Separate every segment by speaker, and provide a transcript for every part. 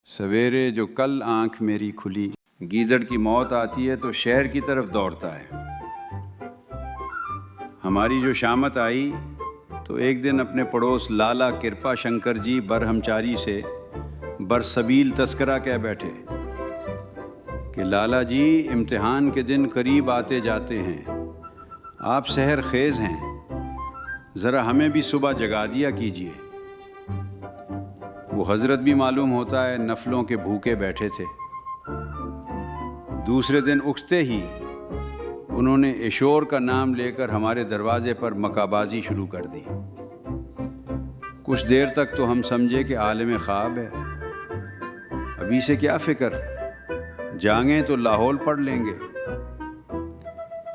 Speaker 1: سویرے جو کل آنکھ میری کھلی، گیدڑ کی موت آتی ہے تو شہر کی طرف دوڑتا ہے۔ ہماری جو شامت آئی تو ایک دن اپنے پڑوس لالا کرپا شنکر جی برہمچاری سے برسبیل تذکرہ کہہ بیٹھے کہ لالا جی امتحان کے دن قریب آتے جاتے ہیں، آپ سحر خیز ہیں، ذرا ہمیں بھی صبح جگا دیا کیجیے۔ وہ حضرت بھی معلوم ہوتا ہے نفلوں کے بھوکے بیٹھے تھے۔ دوسرے دن اٹھتے ہی انہوں نے ایشور کا نام لے کر ہمارے دروازے پر مکابازی شروع کر دی۔ کچھ دیر تک تو ہم سمجھے کہ عالم خواب ہے، ابھی سے کیا فکر، جانگیں تو لاہور پڑھ لیں گے۔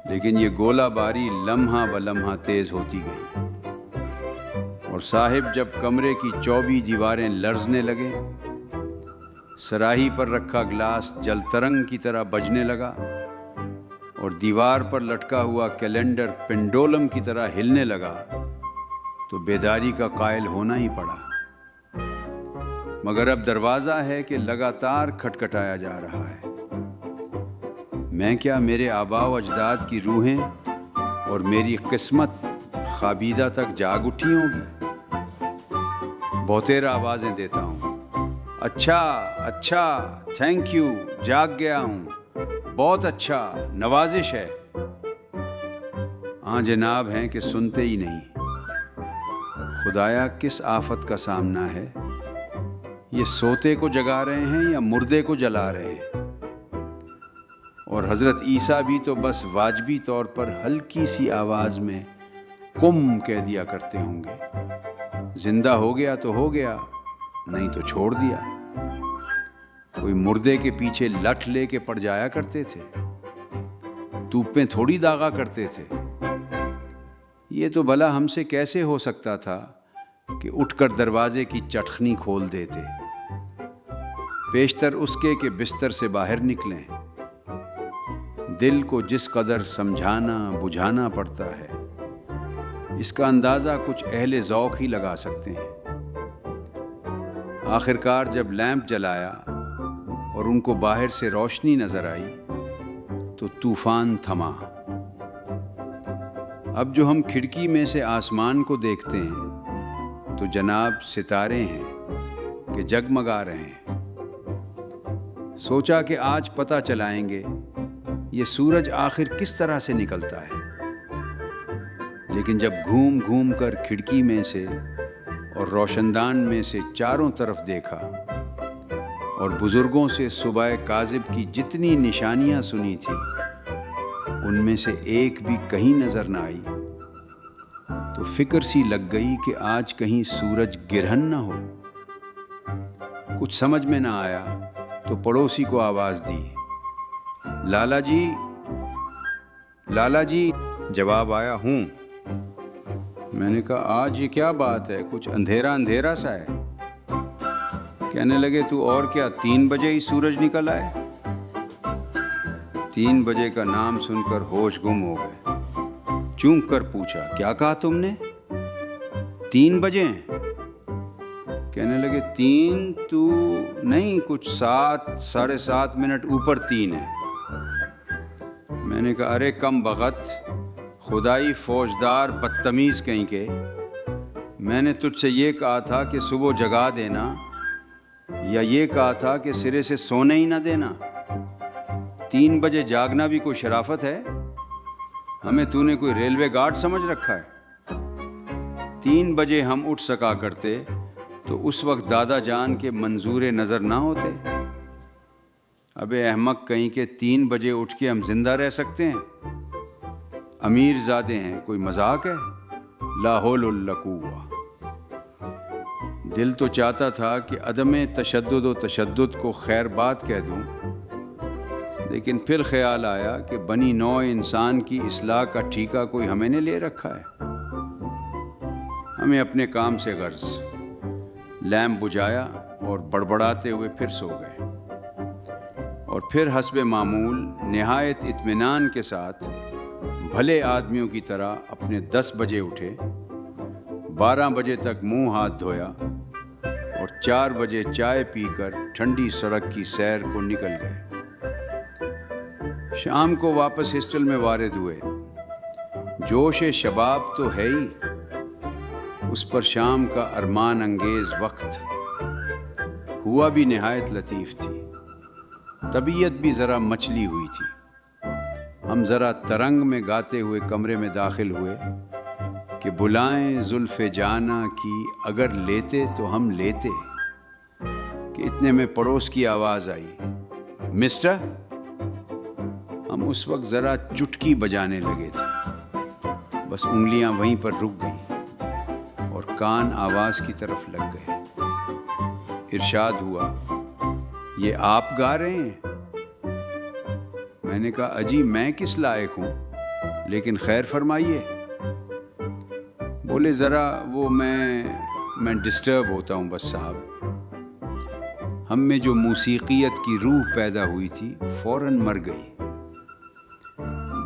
Speaker 1: لیکن یہ گولہ باری لمحہ بلمحہ تیز ہوتی گئی، اور صاحب جب کمرے کی 24 دیواریں لرزنے لگیں، سراہی پر رکھا گلاس جل ترنگ کی طرح بجنے لگا، اور دیوار پر لٹکا ہوا کیلنڈر پنڈولم کی طرح ہلنے لگا، تو بیداری کا قائل ہونا ہی پڑا۔ مگر اب دروازہ ہے کہ لگاتار کھٹکھٹایا جا رہا ہے۔ میں کیا، میرے آباء و اجداد کی روحیں اور میری قسمت خوابیدہ تک جاگ اٹھی ہوں گی؟ بہتیر آوازیں دیتا ہوں، اچھا اچھا، تھینک یو، جاگ گیا ہوں، بہت اچھا، نوازش ہے۔ ہاں جناب ہیں کہ سنتے ہی نہیں۔ خدایا کس آفت کا سامنا ہے، یہ سوتے کو جگا رہے ہیں یا مردے کو جلا رہے ہیں؟ اور حضرت عیسیٰ بھی تو بس واجبی طور پر ہلکی سی آواز میں کم کہہ دیا کرتے ہوں گے، زندہ ہو گیا تو ہو گیا، نہیں تو چھوڑ دیا۔ کوئی مردے کے پیچھے لٹھ لے کے پڑ جایا کرتے تھے، توپیں تھوڑی داغا کرتے تھے۔ یہ تو بھلا ہم سے کیسے ہو سکتا تھا کہ اٹھ کر دروازے کی چٹخنی کھول دیتے، پیشتر اس کے کہ بستر سے باہر نکلیں۔ دل کو جس قدر سمجھانا بجھانا پڑتا ہے، اس کا اندازہ کچھ اہل ذوق ہی لگا سکتے ہیں۔ آخرکار جب لیمپ جلایا اور ان کو باہر سے روشنی نظر آئی تو طوفان تھما۔ اب جو ہم کھڑکی میں سے آسمان کو دیکھتے ہیں تو جناب ستارے ہیں کہ جگمگا رہے ہیں۔ سوچا کہ آج پتہ چلائیں گے یہ سورج آخر کس طرح سے نکلتا ہے۔ لیکن جب گھوم گھوم کر کھڑکی میں سے اور روشندان میں سے چاروں طرف دیکھا اور بزرگوں سے صبح کاذب کی جتنی نشانیاں سنی تھی ان میں سے ایک بھی کہیں نظر نہ آئی، تو فکر سی لگ گئی کہ آج کہیں سورج گرہن نہ ہو۔ کچھ سمجھ میں نہ آیا تو پڑوسی کو آواز دی، لالا جی، لالا جی۔ جواب آیا، ہوں۔ میں نے کہا آج یہ کیا بات ہے، کچھ اندھیرا اندھیرا سا ہے۔ کہنے لگے تو اور کیا، 3 بجے ہی سورج نکل آئے۔ 3 بجے کا نام سن کر ہوش گم ہو گئے۔ چونک کر پوچھا، کیا کہا تم نے؟ 3 بجے ہیں؟ کہنے لگے 3 تو نہیں، کچھ 7 ساڑھے 7 منٹ اوپر 3 ہے۔ میں نے کہا ارے کم بخت، خدائی فوجدار بدتمیز کہیں کے، میں نے تجھ سے یہ کہا تھا کہ صبح جگا دینا، یا یہ کہا تھا کہ سرے سے سونے ہی نہ دینا؟ 3 بجے جاگنا بھی کوئی شرافت ہے؟ ہمیں تو نے کوئی ریلوے گارڈ سمجھ رکھا ہے؟ 3 بجے ہم اٹھ سکا کرتے تو اس وقت دادا جان کے منظور نظر نہ ہوتے۔ ابے احمق کہیں کہ 3 بجے اٹھ کے ہم زندہ رہ سکتے ہیں؟ امیر زادے ہیں، کوئی مذاق ہے؟ لا حول ولا قوہ۔ دل تو چاہتا تھا کہ عدم تشدد و تشدد کو خیر بات کہہ دوں، لیکن پھر خیال آیا کہ بنی نوع انسان کی اصلاح کا ٹھیکہ کوئی ہمیں نے لے رکھا ہے۔ ہمیں اپنے کام سے غرض۔ لیمپ بجھایا اور بڑبڑاتے ہوئے پھر سو گئے، اور پھر حسب معمول نہایت اطمینان کے ساتھ بھلے آدمیوں کی طرح اپنے 10 بجے اٹھے، 12 بجے تک منہ ہاتھ دھویا اور 4 بجے چائے پی کر ٹھنڈی سڑک کی سیر کو نکل گئے۔ شام کو واپس ہاسٹل میں وارد ہوئے۔ جوش شباب تو ہے ہی، اس پر شام کا ارمان انگیز وقت ہوا بھی نہایت لطیف تھی۔ طبیعت بھی ذرا مچلی ہوئی تھی۔ ہم ذرا ترنگ میں گاتے ہوئے کمرے میں داخل ہوئے کہ بلائیں زلف جانا کی اگر لیتے تو ہم لیتے، کہ اتنے میں پڑوس کی آواز آئی، مسٹر۔ ہم اس وقت ذرا چٹکی بجانے لگے تھے، بس انگلیاں وہیں پر رک گئیں اور کان آواز کی طرف لگ گئے۔ ارشاد ہوا، یہ آپ گا رہے ہیں؟ میں نے کہا، اجی میں کس لائق ہوں، لیکن خیر فرمائیے۔ بولے، ذرا وہ میں ڈسٹرب ہوتا ہوں بس صاحب۔ ہم میں جو موسیقیت کی روح پیدا ہوئی تھی فوراً مر گئی۔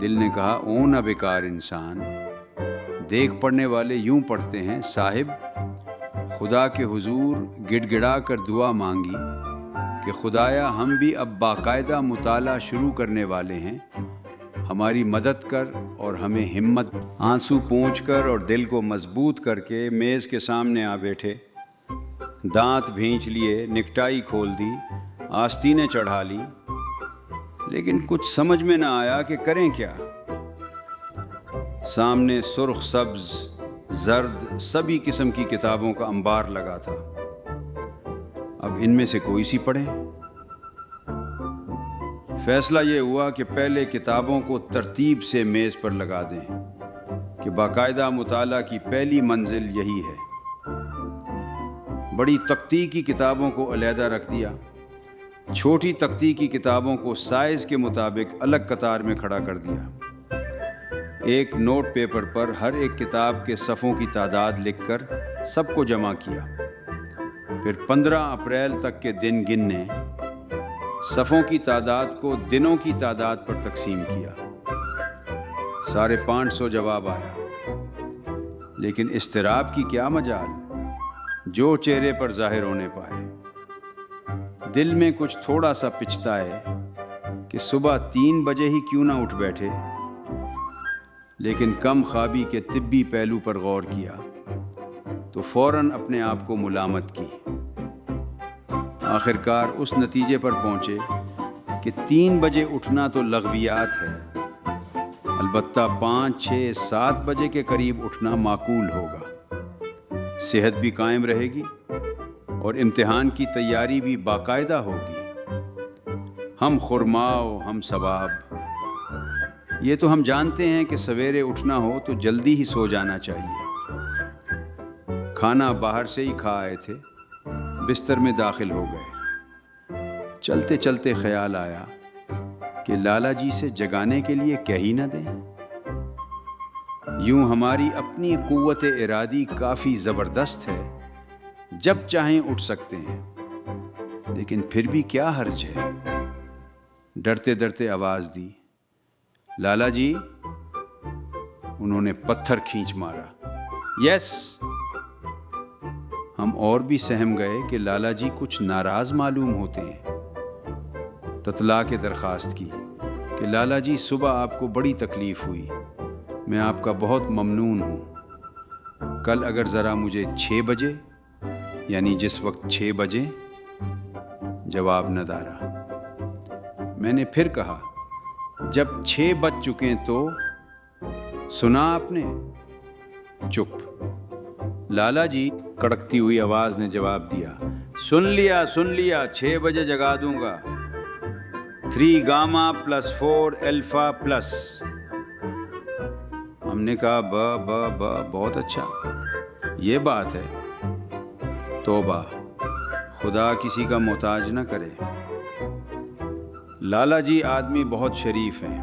Speaker 1: دل نے کہا، اون نہ بیکار انسان، دیکھ پڑھنے والے یوں پڑھتے ہیں، صاحب خدا کے حضور گڑ گڑا کر دعا مانگی کہ خدایا ہم بھی اب باقاعدہ مطالعہ شروع کرنے والے ہیں، ہماری مدد کر اور ہمیں ہمت۔ آنسو پونچھ کر اور دل کو مضبوط کر کے میز کے سامنے آ بیٹھے، دانت بھینچ لیے، نکٹائی کھول دی، آستینیں چڑھا لی، لیکن کچھ سمجھ میں نہ آیا کہ کریں کیا۔ سامنے سرخ، سبز، زرد سبھی قسم کی کتابوں کا انبار لگا تھا۔ اب ان میں سے کوئی سی پڑھیں؟ فیصلہ یہ ہوا کہ پہلے کتابوں کو ترتیب سے میز پر لگا دیں کہ باقاعدہ مطالعہ کی پہلی منزل یہی ہے۔ بڑی تختی کی کتابوں کو علیحدہ رکھ دیا، چھوٹی تختی کی کتابوں کو سائز کے مطابق الگ قطار میں کھڑا کر دیا۔ ایک نوٹ پیپر پر ہر ایک کتاب کے صفحوں کی تعداد لکھ کر سب کو جمع کیا۔ پھر 15 اپریل تک کے دن گننے، صفحوں کی تعداد کو دنوں کی تعداد پر تقسیم کیا۔ 550 جواب آیا، لیکن اضطراب کی کیا مجال، جو چہرے پر ظاہر ہونے پائے۔ دل میں کچھ تھوڑا سا پچتا ہے کہ صبح 3 بجے ہی کیوں نہ اٹھ بیٹھے، لیکن کم خوابی کے طبی پہلو پر غور کیا تو فوراً اپنے آپ کو ملامت کی۔ آخرکار اس نتیجے پر پہنچے کہ 3 بجے اٹھنا تو لغویات ہے، البتہ 5، 6، 7 بجے کے قریب اٹھنا معقول ہوگا، صحت بھی قائم رہے گی اور امتحان کی تیاری بھی باقاعدہ ہوگی۔ ہم خرماؤ ہم ثواب، یہ تو ہم جانتے ہیں کہ سویرے اٹھنا ہو تو جلدی ہی سو جانا چاہیے۔ کھانا باہر سے ہی کھا آئے تھے، بستر میں داخل ہو گئے۔ چلتے چلتے خیال آیا کہ لالا جی سے جگانے کے لیے کہہ ہی نہ دیں۔ یوں ہماری اپنی قوت ارادی کافی زبردست ہے، جب چاہیں اٹھ سکتے ہیں، لیکن پھر بھی کیا حرج ہے۔ ڈرتے ڈرتے آواز دی، لالا جی۔ انہوں نے پتھر کھینچ مارا، یس۔ ہم اور بھی سہم گئے کہ لالا جی کچھ ناراض معلوم ہوتے ہیں۔ تتلا کے درخواست کی کہ لالا جی صبح آپ کو بڑی تکلیف ہوئی، میں آپ کا بہت ممنون ہوں، کل اگر ذرا مجھے 6 بجے، یعنی جس وقت 6 بجے۔ جواب نہ دارا۔ میں نے پھر کہا، جب 6 بج چکے تو؟ سنا آپ نے؟ چپ۔ لالا جی، کڑکتی ہوئی آواز نے جواب دیا، سن لیا 6 بجے جگا دوں گا، 3 گاما + 4 الفا +۔ ہم نے کہا، بہت اچھا، یہ بات ہے۔ توبہ، خدا کسی کا محتاج نہ کرے۔ لالا جی آدمی بہت شریف ہیں۔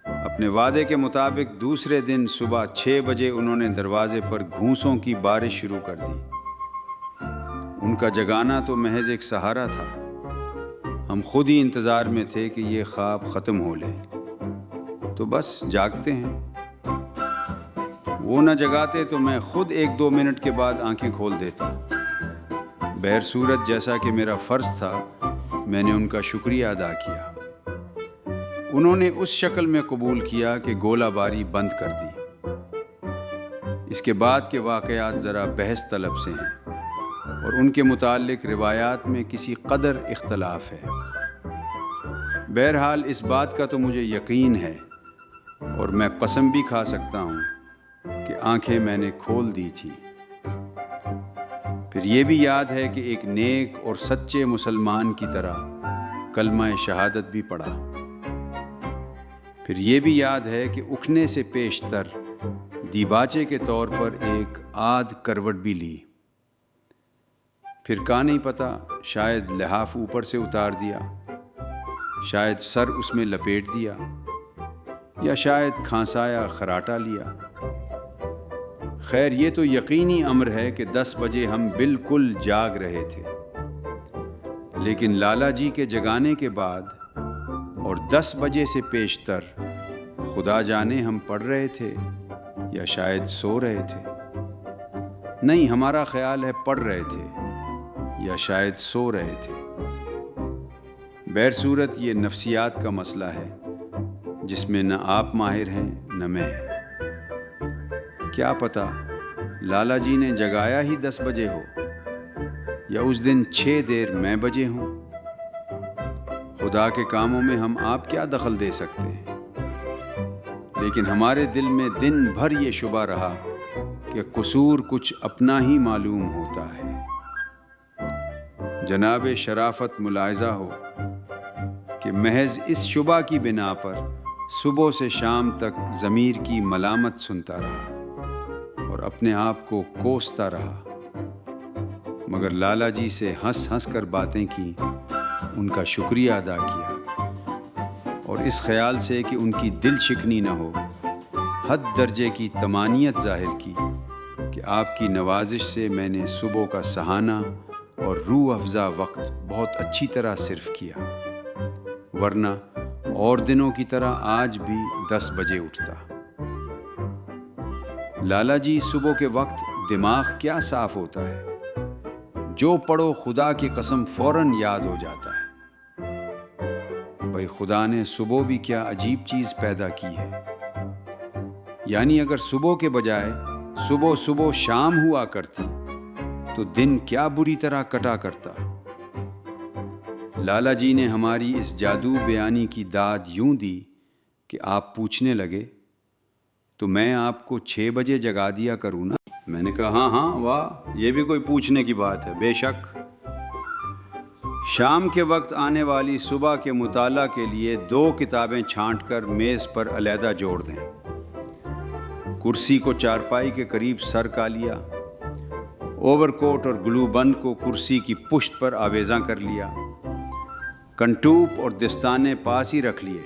Speaker 1: اپنے وعدے کے مطابق دوسرے دن صبح 6 بجے انہوں نے دروازے پر گھونسوں کی بارش شروع کر دی۔ ان کا جگانا تو محض ایک سہارا تھا، ہم خود ہی انتظار میں تھے کہ یہ خواب ختم ہو لے تو بس جاگتے ہیں۔ وہ نہ جگاتے تو میں خود 1-2 منٹ کے بعد آنکھیں کھول دیتا، بہر صورت جیسا کہ میرا فرض تھا میں نے ان کا شکریہ ادا کیا۔ انہوں نے اس شکل میں قبول کیا کہ گولہ باری بند کر دی۔ اس کے بعد کے واقعات ذرا بحث طلب سے ہیں اور ان کے متعلق روایات میں کسی قدر اختلاف ہے۔ بہرحال اس بات کا تو مجھے یقین ہے اور میں قسم بھی کھا سکتا ہوں کہ آنکھیں میں نے کھول دی تھی۔ پھر یہ بھی یاد ہے کہ ایک نیک اور سچے مسلمان کی طرح کلمہ شہادت بھی پڑھا۔ پھر یہ بھی یاد ہے کہ اٹھنے سے پیشتر دیباچے کے طور پر ایک آدھ کروٹ بھی لی۔ پھر کا نہیں پتہ، شاید لحاف اوپر سے اتار دیا، شاید سر اس میں لپیٹ دیا، یا شاید کھانسایا خراٹا لیا۔ خیر یہ تو یقینی امر ہے کہ 10 بجے ہم بالکل جاگ رہے تھے، لیکن لالا جی کے جگانے کے بعد اور 10 بجے سے پیشتر خدا جانے ہم پڑھ رہے تھے یا شاید سو رہے تھے۔ نہیں، ہمارا خیال ہے پڑھ رہے تھے یا شاید سو رہے تھے۔ بہر صورت یہ نفسیات کا مسئلہ ہے جس میں نہ آپ ماہر ہیں نہ میں۔ کیا پتہ لالا جی نے جگایا ہی 10 بجے ہو یا اس دن 6 دیر میں بجے ہوں۔ خدا کے کاموں میں ہم آپ کیا دخل دے سکتے ہیں؟ لیکن ہمارے دل میں دن بھر یہ شبہ رہا کہ قصور کچھ اپنا ہی معلوم ہوتا ہے۔ جناب شرافت ملاحظہ ہو کہ محض اس شبہ کی بنا پر صبح سے شام تک ضمیر کی ملامت سنتا رہا اور اپنے آپ کو کوستا رہا، مگر لالا جی سے ہنس ہنس کر باتیں کی، ان کا شکریہ ادا کیا، اور اس خیال سے کہ ان کی دل شکنی نہ ہو حد درجے کی طمانینت ظاہر کی کہ آپ کی نوازش سے میں نے صبح کا سہانا اور روح افزا وقت بہت اچھی طرح صرف کیا، ورنہ اور دنوں کی طرح آج بھی 10 بجے اٹھتا۔ لالا جی صبح کے وقت دماغ کیا صاف ہوتا ہے، جو پڑھو خدا کی قسم فوراً یاد ہو جاتا ہے۔ بھئی خدا نے صبح بھی کیا عجیب چیز پیدا کی ہے، یعنی اگر صبح کے بجائے صبح صبح شام ہوا کرتی تو دن کیا بری طرح کٹا کرتا۔ لالا جی نے ہماری اس جادو بیانی کی داد یوں دی کہ آپ پوچھنے لگے تو میں آپ کو 6 بجے جگا دیا کروں نا؟ میں نے کہا ہاں واہ، یہ بھی کوئی پوچھنے کی بات ہے، بے شک۔ شام کے وقت آنے والی صبح کے مطالعہ کے لیے 2 کتابیں چھانٹ کر میز پر علیحدہ جوڑ دیں۔ کرسی کو چارپائی کے قریب سر کا لیا، اوور کوٹ اور گلو بند کو کرسی کی پشت پر آویزاں کر لیا، کنٹوپ اور دستانے پاس ہی رکھ لیے،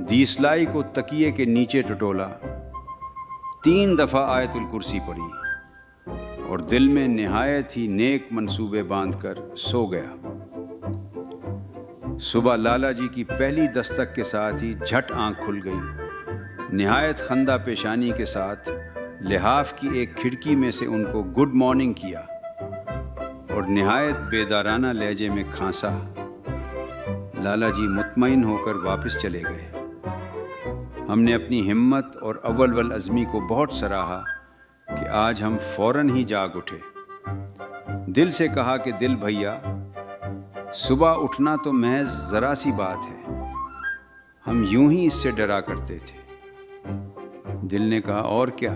Speaker 1: دیسلائی کو تکیے کے نیچے ٹٹولا، 3 دفعہ آیت الکرسی پڑھی اور دل میں نہایت ہی نیک منصوبے باندھ کر سو گیا۔ صبح لالا جی کی پہلی دستک کے ساتھ ہی جھٹ آنکھ کھل گئی۔ نہایت خندہ پیشانی کے ساتھ لحاف کی ایک کھڑکی میں سے ان کو گڈ مارننگ کیا اور نہایت بیدارانہ لہجے میں کھانسا۔ لالا جی مطمئن ہو کر واپس چلے گئے۔ ہم نے اپنی ہمت اور اول والعزمی کو بہت سراہا کہ آج ہم فوراً ہی جاگ اٹھے۔ دل سے کہا کہ دل بھیا، صبح اٹھنا تو محض ذرا سی بات ہے، ہم یوں ہی اس سے ڈرا کرتے تھے۔ دل نے کہا اور کیا،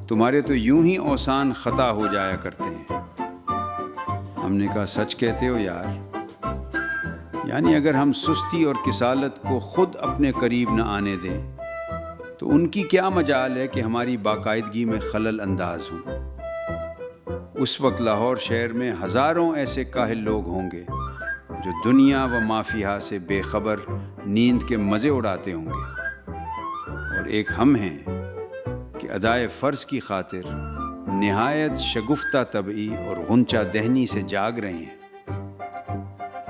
Speaker 1: تمہارے تو یوں ہی اوسان خطا ہو جایا کرتے ہیں۔ ہم نے کہا سچ کہتے ہو یار، یعنی اگر ہم سستی اور کسالت کو خود اپنے قریب نہ آنے دیں تو ان کی کیا مجال ہے کہ ہماری باقاعدگی میں خلل انداز ہوں۔ اس وقت لاہور شہر میں ہزاروں ایسے کاہل لوگ ہوں گے جو دنیا و ما فیہا سے بے خبر نیند کے مزے اڑاتے ہوں گے، اور ایک ہم ہیں کہ ادائے فرض کی خاطر نہایت شگفتہ طبعی اور غنچہ دہنی سے جاگ رہے ہیں۔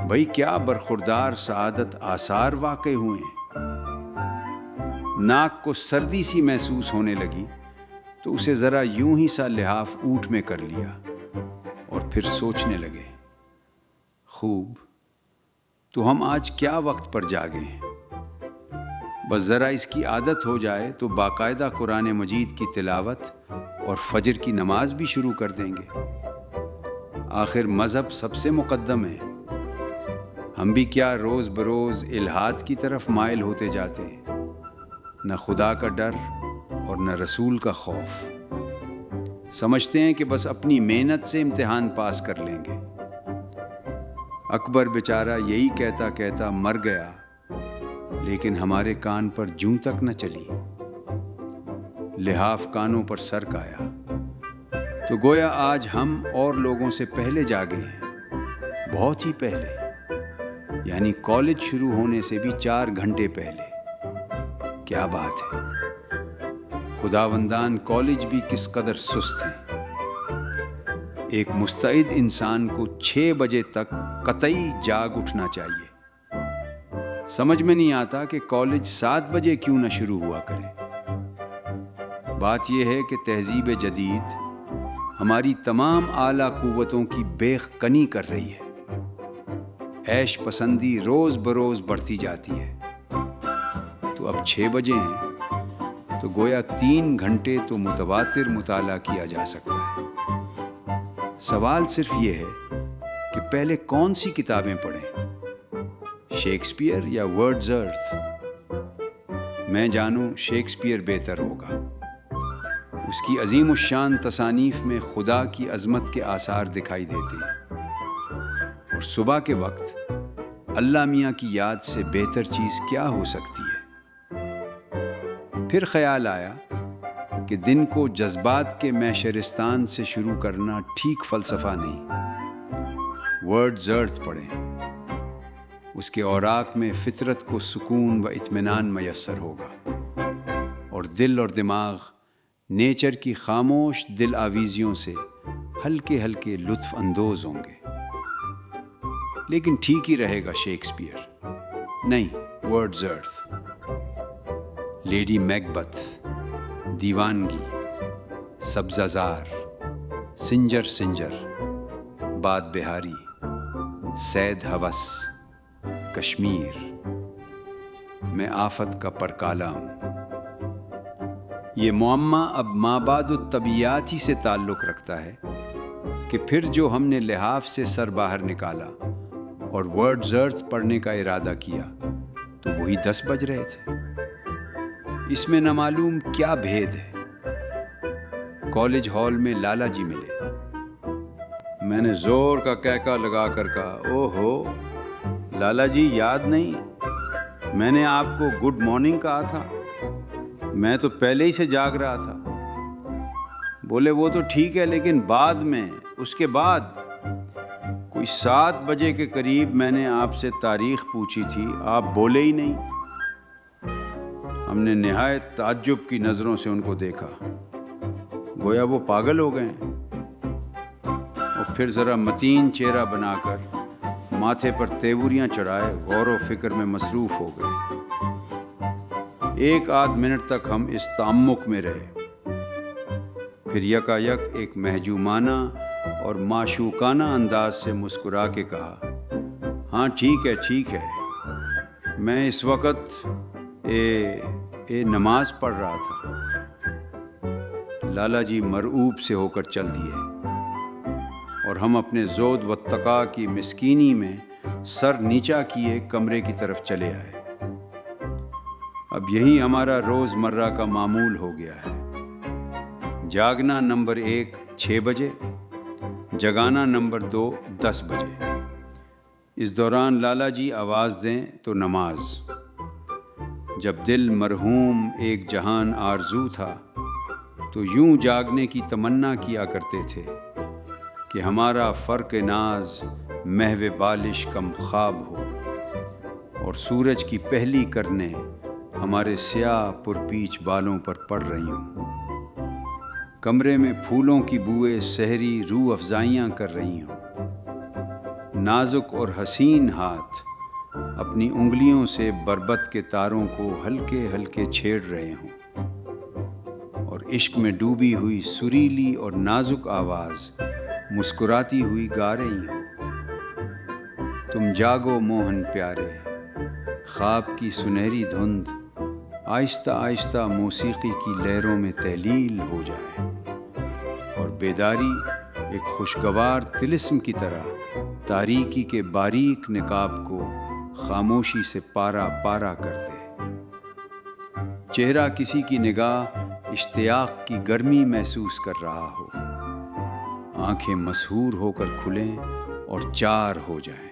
Speaker 1: بھئی کیا برخوردار سعادت آثار واقع ہوئے ہیں۔ ناک کو سردی سی محسوس ہونے لگی تو اسے ذرا یوں ہی سا لحاف اونٹ میں کر لیا، اور پھر سوچنے لگے، خوب، تو ہم آج کیا وقت پر جاگے ہیں؟ بس ذرا اس کی عادت ہو جائے تو باقاعدہ قرآن مجید کی تلاوت اور فجر کی نماز بھی شروع کر دیں گے۔ آخر مذہب سب سے مقدم ہے، ہم بھی کیا روز بروز الحاد کی طرف مائل ہوتے جاتے ہیں، نہ خدا کا ڈر اور نہ رسول کا خوف۔ سمجھتے ہیں کہ بس اپنی محنت سے امتحان پاس کر لیں گے۔ اکبر بیچارہ یہی کہتا کہتا مر گیا، لیکن ہمارے کان پر جوں تک نہ چلی۔ لحاف کانوں پر سر کایا تو گویا آج ہم اور لوگوں سے پہلے جاگے ہیں، بہت ہی پہلے، یعنی کالج شروع ہونے سے بھی 4 گھنٹے پہلے۔ کیا بات ہے! خداوندان کالج بھی کس قدر سست ہیں۔ ایک مستعد انسان کو 6 بجے تک قطعی جاگ اٹھنا چاہیے۔ سمجھ میں نہیں آتا کہ کالج 7 بجے کیوں نہ شروع ہوا کرے۔ بات یہ ہے کہ تہذیب جدید ہماری تمام اعلیٰ قوتوں کی بیخ کنی کر رہی ہے۔ عیش پسندی روز بروز بڑھتی جاتی ہے۔ تو اب 6 بجے ہیں تو گویا 3 گھنٹے تو متواتر مطالعہ کیا جا سکتا ہے۔ سوال صرف یہ ہے کہ پہلے کون سی کتابیں پڑھیں، شیکسپیئر یا ورڈزورتھ؟ میں جانوں شیکسپیئر بہتر ہوگا۔ اس کی عظیم الشان تصانیف میں خدا کی عظمت کے آثار دکھائی دیتے ہیں، اور صبح کے وقت اللہ میاں کی یاد سے بہتر چیز کیا ہو سکتی ہے؟ پھر خیال آیا کہ دن کو جذبات کے محشرستان سے شروع کرنا ٹھیک فلسفہ نہیں۔ ورڈزورتھ پڑھیں، اس کے اوراق میں فطرت کو سکون و اطمینان میسر ہوگا، اور دل اور دماغ نیچر کی خاموش دل آویزیوں سے ہلکے ہلکے لطف اندوز ہوں گے۔ لیکن ٹھیک ہی رہے گا شیکسپیئر، نہیں ورڈزورتھ۔ لیڈی میکبتھ، دیوانگی، سبزہ زار، سنجر سنجر، باد بہاری، سید ہوس، کشمیر، میں آفت کا پرکالا ہوں۔ یہ معمہ اب مابعد الطبیعیات ہی سے تعلق رکھتا ہے کہ پھر جو ہم نے لحاف سے سر باہر نکالا اور ورڈزورتھ پڑھنے کا ارادہ کیا تو وہی 10 بج رہے تھے۔ اس میں نہ معلوم کیا بھید ہے۔ کالج ہال میں لالا جی ملے۔ میں نے زور کا کہکا لگا کر کہا، او ہو لالا جی، یاد نہیں؟ میں نے آپ کو گڈ مارننگ کہا تھا، میں تو پہلے ہی سے جاگ رہا تھا۔ بولے وہ تو ٹھیک ہے، لیکن بعد میں، اس کے بعد کوئی 7 بجے کے قریب میں نے آپ سے تاریخ پوچھی تھی، آپ بولے ہی نہیں۔ ہم نے نہایت تعجب کی نظروں سے ان کو دیکھا، گویا وہ پاگل ہو گئے ہیں، اور پھر ذرا متین چہرہ بنا کر ماتھے پر تیوریاں چڑھائے غور و فکر میں مصروف ہو گئے۔ 1 منٹ تک ہم اس تعمق میں رہے، پھر یکا یک ایک محجومانہ اور معشوقانہ انداز سے مسکرا کے کہا، ہاں ٹھیک ہے ٹھیک ہے، میں اس وقت نماز پڑھ رہا تھا۔ لالا جی مرعوب سے ہو کر چل دیے، اور ہم اپنے زود و تقا کی مسکینی میں سر نیچا کیے کمرے کی طرف چلے آئے۔ اب یہی ہمارا روز مرہ کا معمول ہو گیا ہے۔ جاگنا نمبر 1 6 بجے، جگانا نمبر 2 10 بجے۔ اس دوران لالا جی آواز دیں تو نماز۔ جب دل مرحوم ایک جہان آرزو تھا تو یوں جاگنے کی تمنا کیا کرتے تھے کہ ہمارا فرق ناز محو بالش کم خواب ہو، اور سورج کی پہلی کرنیں ہمارے سیاہ پرپیچ بالوں پر پڑ رہی ہوں، کمرے میں پھولوں کی بوئے سحری روح افزائیاں کر رہی ہوں، نازک اور حسین ہاتھ اپنی انگلیوں سے بربط کے تاروں کو ہلکے ہلکے چھیڑ رہے ہوں، اور عشق میں ڈوبی ہوئی سریلی اور نازک آواز مسکراتی ہوئی گا رہی ہو۔ تم جاگو موہن پیارے، خواب کی سنہری دھند آہستہ آہستہ موسیقی کی لہروں میں تحلیل ہو جائے، اور بیداری ایک خوشگوار طلسم کی طرح تاریکی کے باریک نقاب کو خاموشی سے پارا پارا کر دے۔ چہرہ کسی کی نگاہ اشتیاق کی گرمی محسوس کر رہا ہو، آنکھیں مسحور ہو کر کھلیں اور چار ہو جائیں،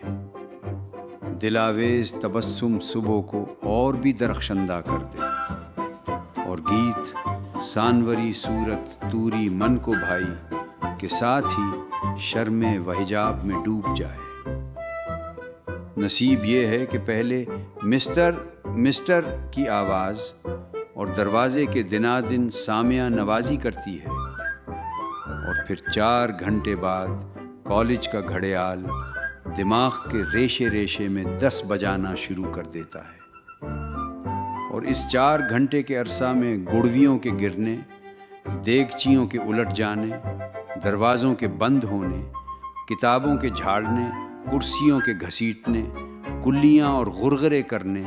Speaker 1: دلاویز تبسم صبح کو اور بھی درخشندہ کر دے، اور گیت سانوری صورت توری من کو بھائی کے ساتھ ہی شرم و حجاب میں ڈوب جائے۔ نصیب یہ ہے کہ پہلے مسٹر کی آواز اور دروازے کے دنادن سامعہ نوازی کرتی ہے، اور پھر 4 گھنٹے بعد کالج کا گھڑیال دماغ کے ریشے ریشے میں 10 بجانا شروع کر دیتا ہے، اور اس 4 گھنٹے کے عرصہ میں گڑویوں کے گرنے، دیگچیوں کے الٹ جانے، دروازوں کے بند ہونے، کتابوں کے جھاڑنے، کرسیوں کے گھسیٹنے، کلیاں اور غرغرے کرنے،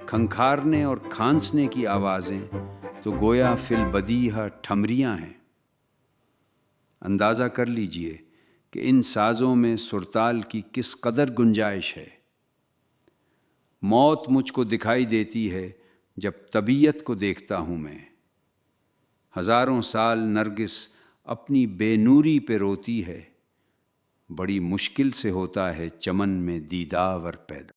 Speaker 1: کھنکھارنے اور کھانسنے کی آوازیں تو گویا فی البدیہہ ٹھمریاں ہیں۔ اندازہ کر لیجئے کہ ان سازوں میں سرتال کی کس قدر گنجائش ہے۔ موت مجھ کو دکھائی دیتی ہے جب طبیعت کو دیکھتا ہوں میں۔ ہزاروں سال نرگس اپنی بے نوری پہ روتی ہے، بڑی مشکل سے ہوتا ہے چمن میں دیداور پیدا۔